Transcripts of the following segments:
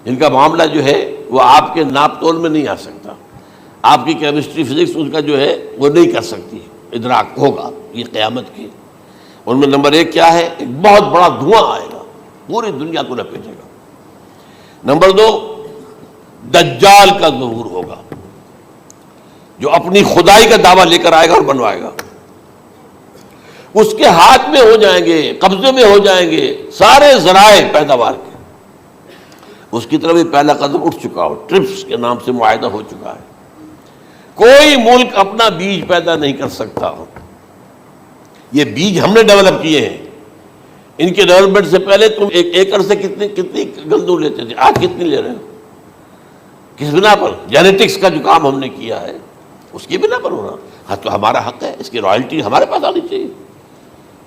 جن کا معاملہ جو ہے وہ آپ کے ناپ تول میں نہیں آ سکتا، آپ کی کیمسٹری فزکس اس کا جو ہے وہ نہیں کر سکتی ادراک ہوگا یہ قیامت کی۔ ان میں نمبر ایک کیا ہے؟ ایک بہت بڑا دھواں آئے گا، پوری دنیا کو لپیٹے گا۔ نمبر دو، دجال کا ظہور ہوگا، جو اپنی خدائی کا دعویٰ لے کر آئے گا اور بنوائے گا۔ اس کے ہاتھ میں ہو جائیں گے، قبضے میں ہو جائیں گے سارے ذرائع پیداوار کے۔ اس کی طرف بھی پہلا قدم اٹھ چکا ہو، ٹرپس کے نام سے معاہدہ ہو چکا ہے۔ کوئی ملک اپنا بیج پیدا نہیں کر سکتا ہو، یہ بیج ہم نے ڈیولپ کیے ہیں۔ ان کے ڈیولپمنٹ سے پہلے تم ایک ایکڑ سے کتنی گندم لیتے تھے، آج کتنی لے رہے ہو؟ کس بنا پر؟ جینیٹکس کا جو کام ہم نے کیا ہے اس کی بنا پر ہو رہا۔ ہاں تو ہمارا حق ہے، اس کی رائلٹی ہمارے پاس آنی چاہیے۔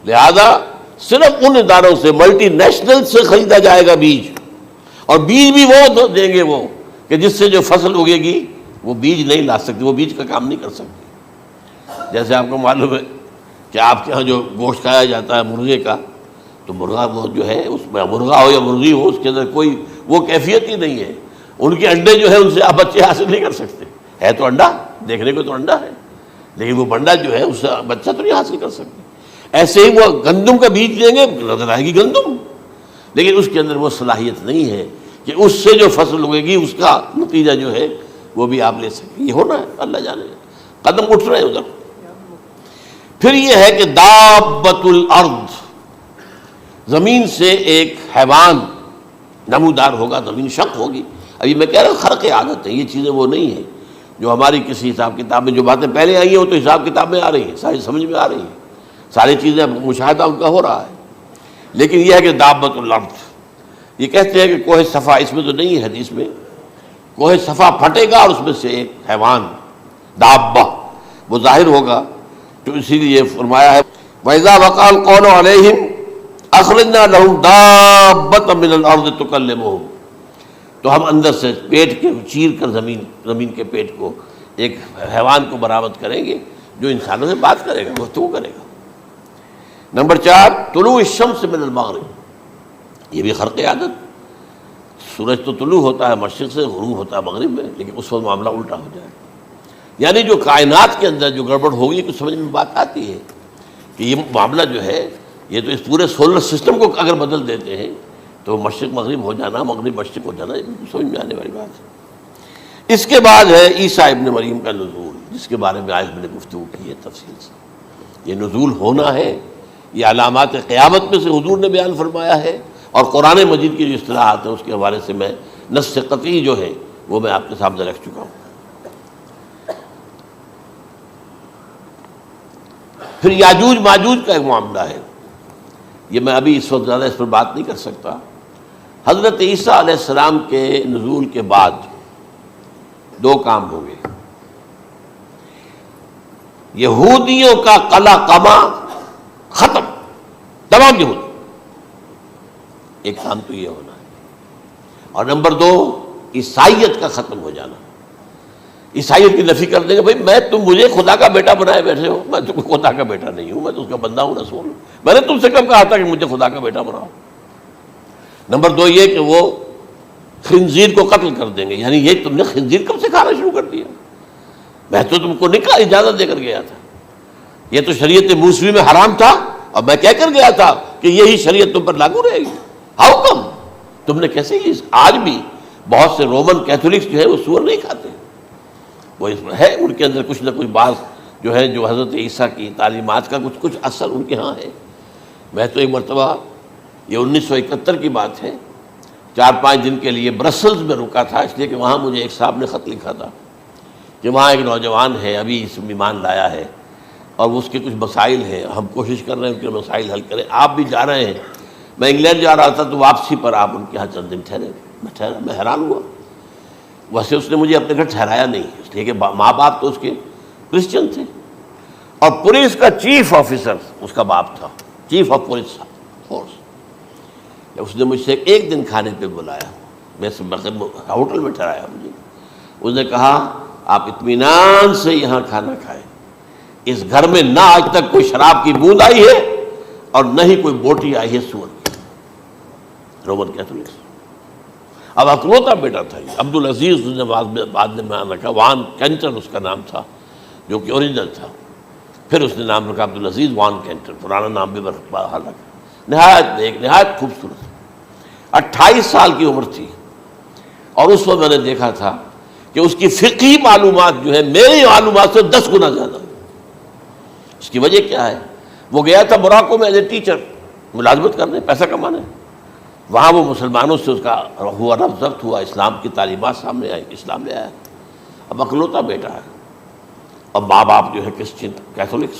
لہذا صرف ان اداروں سے، ملٹی نیشنل سے خریدا جائے گا بیج، اور بیج بھی وہ دیں گے وہ کہ جس سے جو فصل اگے گی وہ بیج نہیں لا سکتی، وہ بیج کا کام نہیں کر سکتی۔ جیسے آپ کو معلوم ہے کہ آپ کے ہاں جو گوشت کھایا جاتا ہے مرغے کا، تو مرغا وہ جو ہے اس میں مرغا ہو یا مرغی ہو، اس کے اندر کوئی وہ کیفیت ہی نہیں ہے۔ ان کے انڈے جو ہے ان سے آپ بچے حاصل نہیں کر سکتے، ہے تو انڈا، دیکھنے کو تو انڈا ہے، لیکن وہ بنڈا جو ہے اس سے بچہ تو نہیں حاصل کر سکتے۔ ایسے ہی وہ گندم کا بیج دیں گے، نظر آئے گی گندم، لیکن اس کے اندر وہ صلاحیت نہیں ہے کہ اس سے جو فصل اگے گی اس کا نتیجہ جو ہے وہ بھی آپ لے سکیں۔ یہ ہونا ہے، اللہ جانے، قدم اٹھ رہے ہیں ادھر۔ پھر یہ ہے کہ دابۃ الارض، زمین سے ایک حیوان نمودار ہوگا، زمین شق ہوگی۔ ابھی میں کہہ رہا ہوں خرق عادت ہے، یہ چیزیں وہ نہیں ہیں جو ہماری کسی حساب کتاب میں جو باتیں پہلے آئی ہیں وہ تو حساب کتاب میں آ رہی ہیں، ساری سمجھ میں آ رہی ہیں، ساری چیزیں مشاہدہ ان کا ہو رہا ہے۔ لیکن یہ ہے کہ دابۃ الارض، یہ کہتے ہیں کہ کوہ صفا، اس میں تو نہیں ہے حدیث میں، کوہ صفا پھٹے گا اور اس میں سے ایک حیوان دابہ وہ ظاہر ہوگا، تو اسی لیے فرمایا ہے وَإِذَا وَقَعَ الْقَوْلُ عَلَيْهِمْ أَخْرَجْنَا لَهُمْ دَابَّةً مِّنَ الْأَرْضِ تُكَلِّمُهُمْ، تو ہم اندر سے پیٹ کے چیر کر زمین کے پیٹ کو ایک حیوان کو برآمد کریں گے جو انسانوں سے بات کرے گا، گفتگو کرے گا۔ نمبر 4، طلوع الشمس من المغرب، یہ بھی خرق عادت، سورج تو طلوع ہوتا ہے مشرق سے، غروب ہوتا ہے مغرب میں، لیکن اس وقت معاملہ الٹا ہو جائے، یعنی جو کائنات کے اندر جو گڑبڑ ہوگی کچھ سمجھ میں بات آتی ہے کہ یہ معاملہ جو ہے یہ تو اس پورے سولر سسٹم کو اگر بدل دیتے ہیں تو مشرق مغرب ہو جانا، مغرب مشرق ہو جانا، یہ سمجھ میں آنے والی بات ہے۔ اس کے بعد ہے عیسیٰ ابن مریم کا نزول، جس کے بارے میں آج میں نے گفتگو کی ہے تفصیل سے۔ یہ نزول ہونا ہے، یہ علامات قیامت میں سے حضور نے بیان فرمایا ہے، اور قرآن مجید کی جو اصطلاحات ہیں اس کے حوالے سے میں نص قطعی جو ہے وہ میں آپ کے سامنے رکھ چکا ہوں۔ پھر یاجوج ماجوج کا ایک معاملہ ہے، یہ میں ابھی اس وقت زیادہ اس پر بات نہیں کر سکتا۔ حضرت عیسیٰ علیہ السلام کے نزول کے بعد دو کام ہوں گے، یہودیوں کا قلع قمع ختم، تمام یہود، ایک کام تو یہ ہونا ہے، اور نمبر 2 عیسائیت کا ختم ہو جانا۔ عیسائیت کی نفی کر دیں گے، بھائی تم مجھے خدا کا بیٹا بنائے بیٹھے ہو، میں تم خدا کا بیٹا نہیں ہوں، میں تو اس کا بندہ ہوں، رسول ہوں، میں نے تم سے کب کہا تھا کہ مجھے خدا کا بیٹا بناؤ۔ نمبر 2 یہ کہ وہ خنزیر کو قتل کر دیں گے، یعنی یہ تم نے خنزیر کب سے کھانا شروع کر دیا؟ میں تو تم کو نکاح اجازت دے کر گیا تھا، یہ تو شریعت موسوی میں حرام تھا، اور میں کہہ کر گیا تھا کہ یہی شریعت تم پر لاگو رہے گی، ہاؤ کم؟ تم نے کیسے یہ؟ آج بھی بہت سے رومن کیتھولکس جو ہے وہ سور نہیں کھاتے، وہ اس میں ہے ان کے اندر کچھ نہ کچھ بات جو ہے جو حضرت عیسیٰ کی تعلیمات کا کچھ اثر ان کے ہاں ہے۔ میں تو ایک مرتبہ، یہ 1971 کی بات ہے، 4-5 دن کے لیے برسلز میں رکا تھا، اس لیے کہ وہاں مجھے ایک صاحب نے خط لکھا تھا کہ وہاں ایک نوجوان ہے، ابھی اس میں ایمان لایا ہے، اور اس کے کچھ مسائل ہیں، ہم کوشش کر رہے ہیں ان کے مسائل حل کریں، آپ بھی جا رہے ہیں۔ میں انگلینڈ جا رہا تھا تو واپسی پر آپ ان کے یہاں چند دن ٹھہرے، میں حیران ہوا، ویسے اس نے مجھے اپنے گھر ٹھہرایا نہیں، اس لیے کہ ماں باپ تو اس کے کرسچن تھے، اور پولیس کا چیف آفیسر اس کا باپ تھا، چیف آف پولیس فورس۔ اس نے مجھ سے ایک دن کھانے پہ بلایا، میں ہوٹل میں ٹھہرایا مجھے، اس نے کہا آپ اطمینان سے یہاں کھانا کھائیں، اس گھر میں نہ آج تک کوئی شراب کی بوند آئی ہے اور نہ ہی کوئی بوٹی آئی ہے سور کی، رومن کیتھولکس۔ اب اکلوتا بیٹا تھا یہ عبدالعزیز، اس نے بعد میں بیان رکھا، وان کینٹر اس کا نام تھا جو کہ اوریجنل تھا، پھر اس نے نام رکھا عبدالعزیز وان کینٹر، پرانا نام بھی بحال رکھا. نہایت ایک نہایت خوبصورت، 28 سال کی عمر تھی، اور اس وقت میں نے دیکھا تھا کہ اس کی فقہی معلومات جو ہے میری معلومات سے 10 گنا زیادہ. اس کی وجہ کیا ہے؟ وہ گیا تھا موراکو میں ایز اے ٹیچر ملازمت کرنے، پیسہ کمانے. وہاں وہ مسلمانوں سے اس کا ہوا ربط ضبط ہوا، اسلام کی تعلیمات سامنے آئی، اسلام لے آیا. اب اکلوتا بیٹا ہے، اب ماں باپ جو ہے کرسچن کیتھولکس.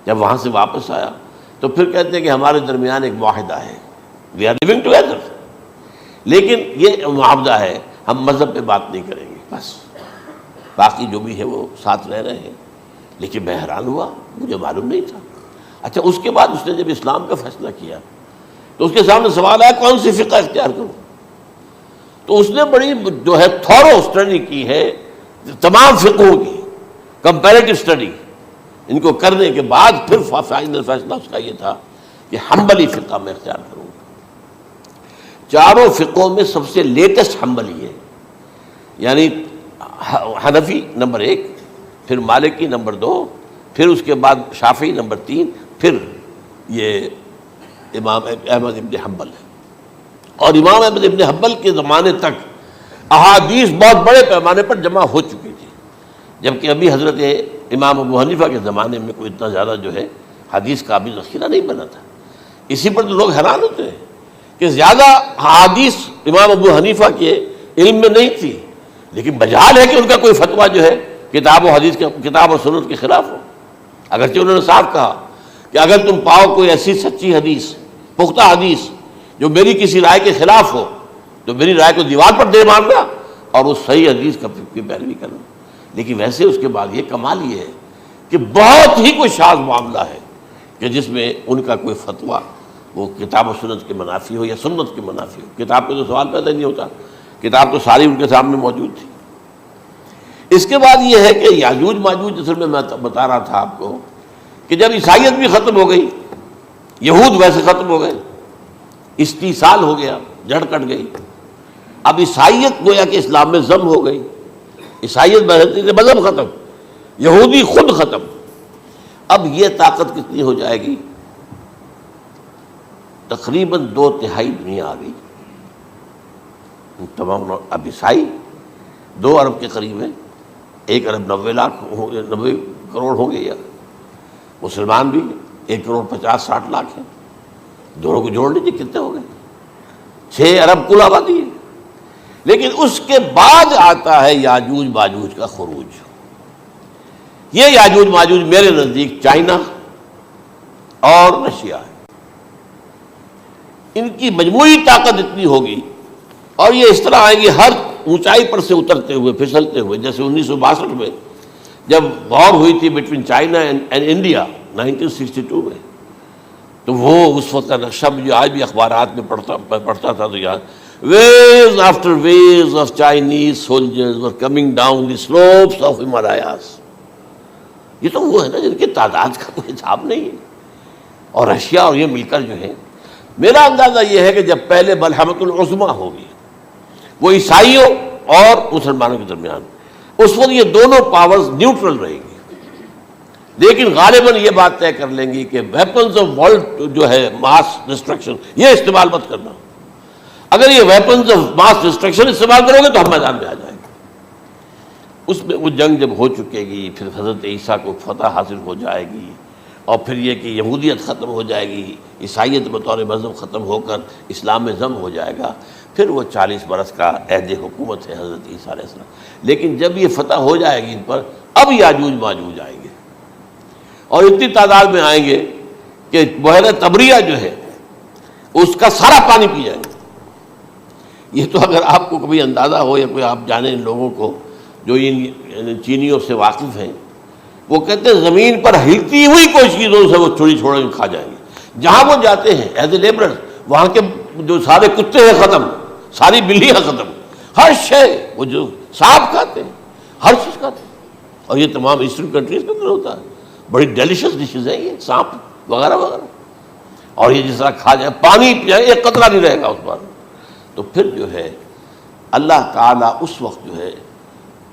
جب وہاں سے واپس آیا تو پھر کہتے ہیں کہ ہمارے درمیان ایک معاہدہ ہے، وی آر لیونگ ٹوگیدر، لیکن یہ معاہدہ ہے ہم مذہب پہ بات نہیں کریں گے، بس باقی جو بھی ہے وہ ساتھ رہ رہے ہیں. لیکن میں حیران ہوا، مجھے معلوم نہیں تھا. اچھا اس کے بعد اس نے جب اسلام کا فیصلہ کیا تو اس کے سامنے سوال آیا کون سی فقہ اختیار کروں. تو اس نے بڑی جو ہے تھورو اسٹڈی کی ہے تمام فقہوں کی، کمپیریٹو اسٹڈی. ان کو کرنے کے بعد پھر فائنل فیصلہ اس کا یہ تھا کہ حنبلی فقہ میں اختیار کروں. چاروں فقہوں میں سب سے لیٹسٹ حنبلی ہے، یعنی حنفی نمبر 1، پھر مالکی نمبر 2، پھر اس کے بعد شافعی نمبر 3، پھر یہ امام احمد ابن حنبل ہے. اور امام احمد ابن حنبل کے زمانے تک احادیث بہت بڑے پیمانے پر جمع ہو چکی تھی، جبکہ ابھی حضرت امام ابو حنیفہ کے زمانے میں کوئی اتنا زیادہ جو ہے حدیث کا بھی ذخیرہ نہیں بنا تھا. اسی پر تو لوگ حیران ہوتے ہیں کہ زیادہ حدیث امام ابو حنیفہ کے علم میں نہیں تھی، لیکن بجال ہے کہ ان کا کوئی فتویٰ جو ہے کتاب و حدیث کے، کتاب و سنت کے خلاف ہو. اگرچہ انہوں نے صاف کہا کہ اگر تم پاؤ کوئی ایسی سچی حدیث، پختہ حدیث جو میری کسی رائے کے خلاف ہو تو میری رائے کو دیوار پر دے مارنا اور اس صحیح حدیث کی پیروی کرنا. لیکن ویسے اس کے بعد یہ کمال یہ ہے کہ بہت ہی کوئی شاذ معاملہ ہے کہ جس میں ان کا کوئی فتویٰ وہ کتاب و سنت کے منافی ہو یا سنت کے منافی ہو. کتاب پہ تو سوال پیدا نہیں ہوتا، کتاب تو ساری ان کے سامنے موجود تھی. اس کے بعد یہ ہے کہ یاجوج ماجوج، اصل میں بتا رہا تھا آپ کو کہ جب عیسائیت بھی ختم ہو گئی، یہود ویسے ختم ہو گئے، استیصال ہو گیا، جڑ کٹ گئی. اب عیسائیت گویا کہ اسلام میں ضم ہو گئی. عیسائیت مذہب ختم، یہودی خود ختم. اب یہ طاقت کتنی ہو جائے گی؟ تقریباً 2/3 دنیا آ گئی تمام. اب عیسائی 2 ارب کے قریب ہے، 1 ارب 90 کروڑ ہو گئے، یا مسلمان بھی 1 کروڑ 50-60 لاکھ ہیں. دونوں کو جوڑ لیجیے کتنے ہو گئے؟ 6 ارب کل آبادی ہے. لیکن اس کے بعد آتا ہے یاجوج ماجوج کا خروج. یہ یاجوج ماجوج میرے نزدیک چائنا اور رشیا ہے. ان کی مجموعی طاقت اتنی ہوگی اور یہ اس طرح آئیں گے ہر اونچائی پر سے اترتے ہوئے، پھسلتے ہوئے. جیسے 1962 میں جب وار ہوئی تھی بٹوین چائنا اینڈ انڈیا 1962 میں، تو وہ اس وقت کا نقشہ جو آج بھی اخبارات میں پڑھتا تھا تو یاد، waves after waves of Chinese soldiers were coming down the slopes of Himalayas. یہ تو وہ ہے نا جن کی تعداد کا کوئی حساب نہیں ہے. اور رشیا اور یہ مل کر جو ہے، میرا اندازہ یہ ہے کہ جب پہلے ملحمۃ العظمیٰ ہوگی وہ عیسائیوں اور مسلمانوں کے درمیان، اس وقت یہ دونوں پاورز نیوٹرل رہیں گی. لیکن غالباً یہ بات طے کر لیں گی کہ ویپنز آف ورلڈ جو ہے ماس ڈسٹرکشن، یہ استعمال مت کرنا. اگر یہ ویپنز آف ماس ڈسٹرکشن استعمال کرو گے تو ہم میدان میں آ جائیں گے. اس میں وہ جنگ جب ہو چکے گی، پھر حضرت عیسیٰ کو فتح حاصل ہو جائے گی، اور پھر یہ کہ یہودیت ختم ہو جائے گی، عیسائیت بطور مذہب ختم ہو کر اسلام میں ضم ہو جائے گا. پھر وہ 40 برس کا عہد حکومت ہے حضرت عیسیٰ علیہ السلام. لیکن جب یہ فتح ہو جائے گی ان پر، اب یاجوج ماجوج آئیں گے اور اتنی تعداد میں آئیں گے کہ بحیرہ طبریہ جو ہے اس کا سارا پانی پی جائیں گے. یہ تو اگر آپ کو کبھی اندازہ ہو یا کوئی آپ جانیں ان لوگوں کو جو ان چینیوں سے واقف ہیں، وہ کہتے ہیں زمین پر ہلتی ہوئی کوئی چیزوں سے وہ چھوڑی چھوڑ کے کھا جائیں گے. جہاں وہ جاتے ہیں ایز اے لیبرر، وہاں کے جو سارے کتے ہیں ختم، ساری بلیاں ختم، ہر شے، وہ جو سانپ کھاتے ہیں، ہر چیز کھاتے ہیں. اور یہ تمام ایسٹرن کنٹریز کے اندر ہوتا ہے. بڑی ڈیلیشس ڈشز ہیں یہ سانپ وغیرہ وغیرہ. اور یہ جس طرح کھا جائے، پانی پی جائے، ایک قطرہ نہیں رہے گا اس پر. تو پھر جو ہے اللہ تعالیٰ اس وقت جو ہے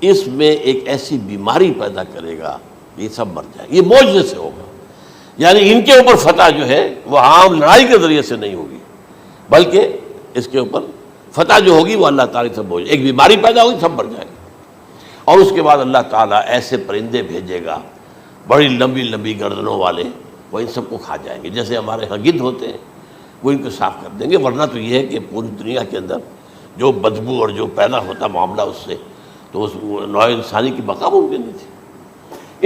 اس میں ایک ایسی بیماری پیدا کرے گا یہ سب مر جائیں، یہ معجزے سے ہوگا. یعنی ان کے اوپر فتح جو ہے وہ عام لڑائی کے ذریعے سے نہیں ہوگی، بلکہ اس کے اوپر فتح جو ہوگی وہ اللہ تعالیٰ سے معجزہ، ایک بیماری پیدا ہوگی سب مر جائیں گے. اور اس کے بعد اللہ تعالیٰ ایسے پرندے بھیجے گا بڑی لمبی لمبی گردنوں والے، وہ ان سب کو کھا جائیں گے. جیسے ہمارے ہاں گدھ ہوتے ہیں وہ ان کو صاف کر دیں گے. ورنہ تو یہ ہے کہ پوری دنیا کے اندر جو بدبو اور جو پیدا ہوتا معاملہ اس سے، تو اس نوع انسانی کی بقا ممکن نہیں تھی.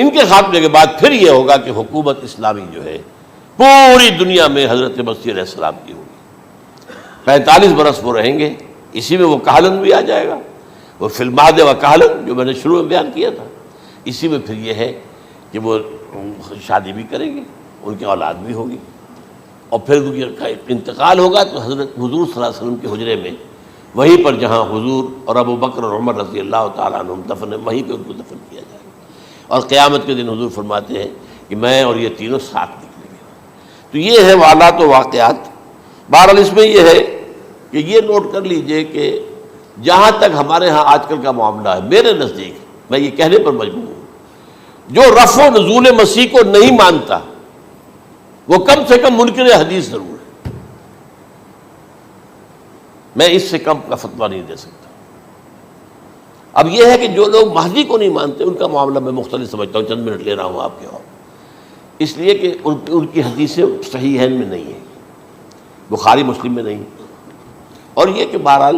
ان کے خاتمے کے بعد پھر یہ ہوگا کہ حکومت اسلامی جو ہے پوری دنیا میں حضرت مسیح علیہ السلام کی ہوگی. 45 برس وہ رہیں گے، اسی میں وہ کہلن بھی آ جائے گا، وہ فی المہد و کہلن جو میں نے شروع میں بیان کیا تھا. اسی میں پھر یہ ہے کہ وہ شادی بھی کریں گے، ان کی اولاد بھی ہوگی، اور پھر ان کا انتقال ہوگا تو حضرت حضور صلی اللہ علیہ وسلم کے حجرے میں، وہیں پر جہاں حضور اور ابو بکر اور عمر رضی اللہ تعالیٰ عنہم دفن ہیں، وہیں پہ ان کو دفن کیا جائے گا. اور قیامت کے دن حضور فرماتے ہیں کہ میں اور یہ تینوں ساتھ نکلیں گے. تو یہ ہے والات و واقعات. بہرحال اس میں یہ ہے کہ یہ نوٹ کر لیجئے کہ جہاں تک ہمارے ہاں آج کل کا معاملہ ہے، میرے نزدیک میں یہ کہنے پر مجبور ہوں، جو رفع و نزول مسیح کو نہیں مانتا وہ کم سے کم منکر حدیث ضرور ہے. میں اس سے کم کا فتویٰ نہیں دے سکتا. اب یہ ہے کہ جو لوگ مہدی کو نہیں مانتے ان کا معاملہ میں مختلف سمجھتا ہوں. چند منٹ لے رہا ہوں آپ کے، اور اس لیے کہ ان کی حدیثیں صحیحین میں نہیں ہیں، بخاری مسلم میں نہیں. اور یہ کہ بہرحال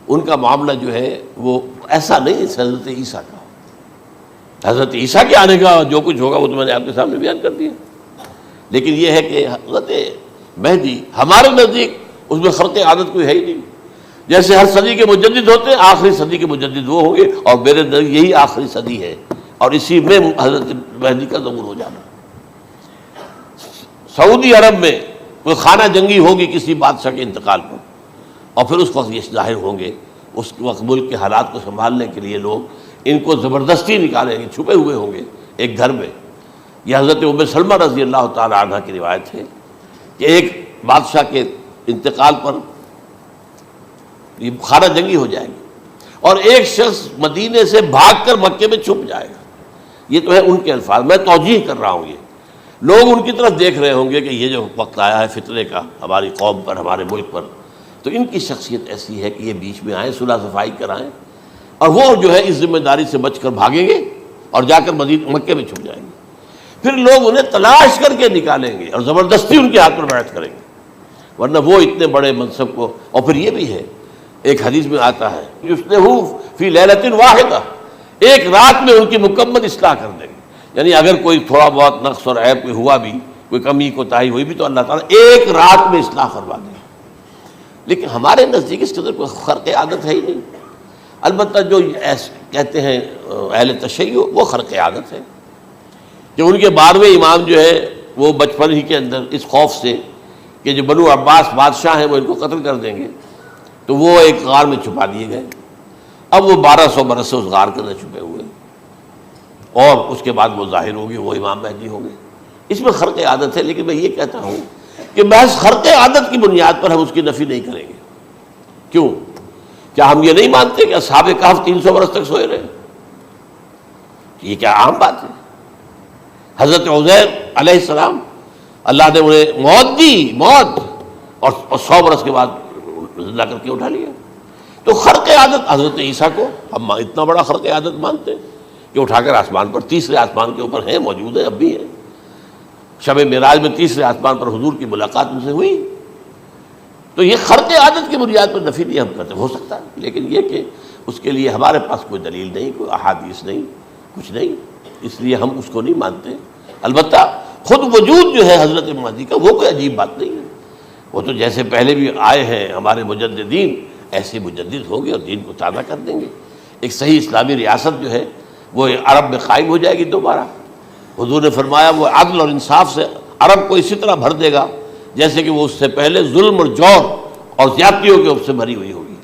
ان کا معاملہ جو ہے وہ ایسا نہیں ہے حضرت عیسیٰ کا. حضرت عیسیٰ کے آنے کا جو کچھ ہوگا وہ تو میں نے آپ کے سامنے بیان کر دیا. لیکن یہ ہے کہ حضرت مہدی ہمارے نزدیک اس میں خرق عادت کوئی ہے ہی نہیں. جیسے ہر صدی کے مجدد ہوتے ہیں، آخری صدی کے مجدد وہ ہوں گے، اور میرے نزدیک یہی آخری صدی ہے، اور اسی میں حضرت مہدی کا ظہور ہو جانا. سعودی عرب میں کوئی خانہ جنگی ہوگی کسی بادشاہ کے انتقال پر، اور پھر اس وقت یہ ظاہر ہوں گے. اس وقت ملک کے حالات کو سنبھالنے کے لیے لوگ ان کو زبردستی نکالیں گے، چھپے ہوئے ہوں گے ایک گھر میں. یہ حضرت ام سلمہ رضی اللہ تعالی عنہ کی روایت ہے کہ ایک بادشاہ کے انتقال پر یہ خانہ جنگی ہو جائے گی، اور ایک شخص مدینے سے بھاگ کر مکے میں چھپ جائے گا. یہ تو ہے ان کے الفاظ، میں توجیہ کر رہا ہوں. یہ لوگ ان کی طرف دیکھ رہے ہوں گے کہ یہ جو وقت آیا ہے فتنے کا ہماری قوم پر، ہمارے ملک پر، تو ان کی شخصیت ایسی ہے کہ یہ بیچ میں آئیں، صلح صفائی کرائیں، اور وہ جو ہے اس ذمہ داری سے بچ کر بھاگیں گے اور جا کر مکے میں چھپ جائیں گے. پھر لوگ انہیں تلاش کر کے نکالیں گے اور زبردستی ان کے ہاتھ پر بیعت کریں گے، ورنہ وہ اتنے بڑے منصب کو. اور پھر یہ بھی ہے، ایک حدیث میں آتا ہے یصلحو فی لیلۃ واحدہ، ایک رات میں ان کی مکمل اصلاح کر دیں گے. یعنی اگر کوئی تھوڑا بہت نقص اور عیب کوئی ہوا بھی، کوئی کمی کوتاہی ہوئی بھی، تو اللہ تعالیٰ ایک رات میں اصلاح کروا دیں گے. لیکن ہمارے نزدیک اس کے اندر کوئی خرق عادت ہے ہی نہیں. البتہ جو کہتے ہیں اہل تشیع، وہ خرق عادت ہے کہ ان کے 12ویں امام جو ہے وہ بچپن ہی کے اندر اس خوف سے کہ جو بنو عباس بادشاہ ہیں وہ ان کو قتل کر دیں گے، تو وہ ایک غار میں چھپا دیے گئے. اب وہ 1200 برس سے اس غار کے اندر چھپے ہوئے، اور اس کے بعد وہ ظاہر ہوگی، وہ امام مہدی ہوں گے. اس میں خرق عادت ہے. لیکن میں یہ کہتا ہوں کہ محض خرق عادت کی بنیاد پر ہم اس کی نفی نہیں کریں گے. کیوں؟ کیا ہم یہ نہیں مانتے کہ اصحاب کہف 300 برس تک سوئے رہے؟ یہ کیا عام بات ہے؟ حضرت عزیر علیہ السلام اللہ نے انہیں موت دی، موت، اور 100 برس کے بعد زندہ کر کے اٹھا لیا. تو خرق عادت حضرت عیسیٰ کو ہم اتنا بڑا خرق عادت مانتے ہیں کہ اٹھا کر آسمان پر، تیسرے آسمان کے اوپر ہیں، موجود ہیں، اب بھی ہیں. شب معراج میں تیسرے آسمان پر حضور کی ملاقات ان سے ہوئی. تو یہ خرق عادت کی بنیاد پر نفی نہیں ہم کرتے. ہو سکتا ہے، لیکن یہ کہ اس کے لیے ہمارے پاس کوئی دلیل نہیں، کوئی احادیث نہیں، کچھ نہیں، اس لیے ہم اس کو نہیں مانتے. البتہ خود وجود جو ہے حضرت مہدی کا وہ کوئی عجیب بات نہیں ہے. وہ تو جیسے پہلے بھی آئے ہیں ہمارے مجددین، ایسے مجدد ہوں گے اور دین کو تازہ کر دیں گے. ایک صحیح اسلامی ریاست جو ہے وہ عرب میں قائم ہو جائے گی دوبارہ. حضور نے فرمایا وہ عدل اور انصاف سے عرب کو اسی طرح بھر دے گا جیسے کہ وہ اس سے پہلے ظلم اور جور اور زیادتیوں کے اوپر سے بھری ہوئی ہوگی.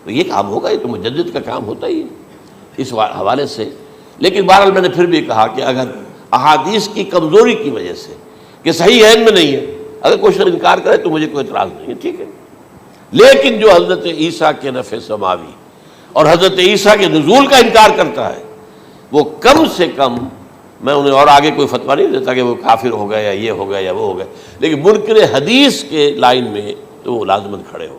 تو یہ کام ہوگا، یہ تو مجدد کا کام ہوتا ہی ہے اس حوالے سے. لیکن بہرحال میں نے پھر بھی کہا کہ اگر احادیث کی کمزوری کی وجہ سے کہ صحیح عین میں نہیں ہے، اگر کوئی شخص انکار کرے تو مجھے کوئی اعتراض نہیں ہے، ٹھیک ہے. لیکن جو حضرت عیسیٰ کے نفع سماوی اور حضرت عیسیٰ کے نزول کا انکار کرتا ہے وہ کم سے کم، میں انہیں اور آگے کوئی فتویٰ نہیں دیتا کہ وہ کافر ہو گئے یا یہ ہو گیا یا وہ ہو گیا، لیکن منکر حدیث کے لائن میں تو وہ لازماً کھڑے ہو۔